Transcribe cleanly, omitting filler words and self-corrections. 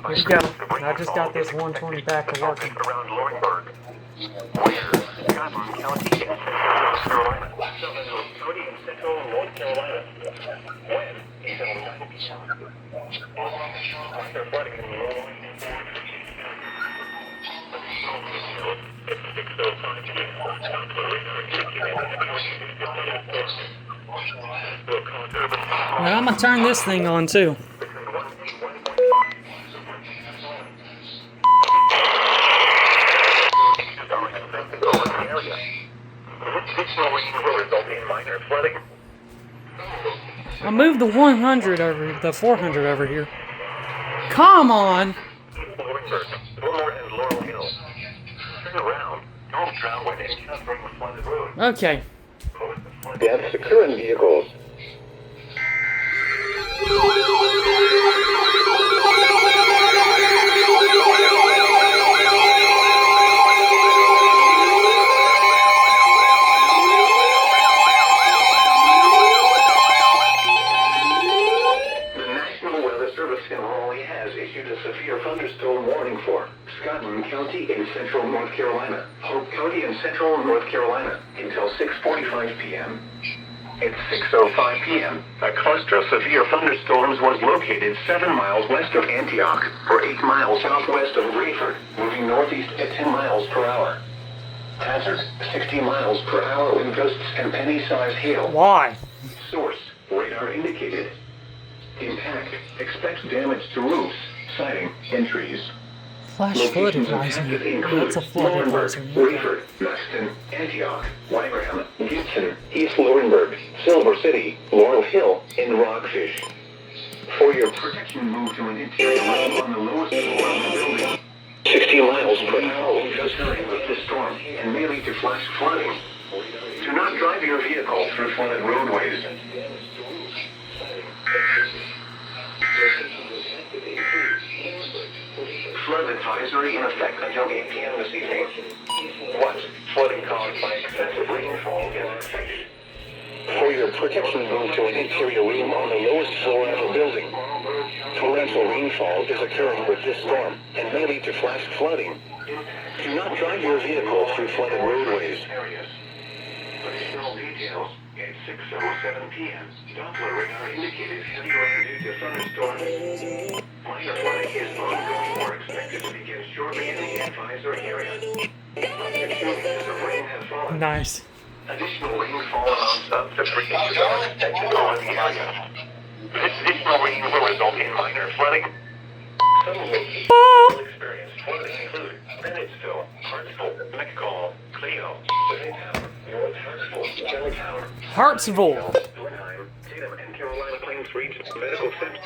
Here we go. I just got this 120 back to working. Around Laurinburg, where Scotland County in North Carolina, Southern County in central North Carolina, when until 9 p.m. After flooding in the low it's 6:05 p.m. Well, I'm gonna turn this thing on too. I moved the 100 over, the 400 over here. Come on! Okay. Death securing vehicles. Severe thunderstorm warning for Scotland County in central North Carolina, Hope County in central North Carolina until 6:45 p.m. At 6:05 p.m., a cluster of severe thunderstorms was located 7 miles west of Antioch or 8 miles southwest of Rayford, moving northeast at 10 miles per hour. Hazard, 60 miles per hour wind gusts and penny-sized hail. Why? Source, radar indicated. Impact, expect damage to roofs, siding, and trees. Flash flood advisory. What's a flood advisory? Rayford, Maxton, Antioch, Wagram, Gibson, East Laurinburg, Silver City, Laurel Hill, and Rockfish. For your protection, move to an interior room on the lowest floor of the building. 60 miles per hour will just during with this storm and may lead to flash flooding. Do not drive your vehicle through flooded roadways. Flood advisory in effect until 8 p.m. this evening. What? Flooding caused by excessive rainfall is expected. For your protection, move to an interior room on the lowest floor of the building. Torrential rainfall is occurring with this storm and may lead to flash flooding. Do not drive your vehicle through flooded roadways. Additional details at 6:07 p.m. Doppler radar indicated heavy rain due to thunderstorms. Minor flooding is ongoing or expected to begin shortly in the advisory area. Up to 2 inches of rain has fallen. Nice. Additional rainfall amounts up to 3 inches are expected over the area. This additional rain will result in minor flooding. Some locations will experience flooding include Bennettsville, Hartsville, McCall, Clio, Whittown, North Hartsville, Jellytown, Hartsville. Blenheim, Tatum, and Carolina Plains Regional Medical Center.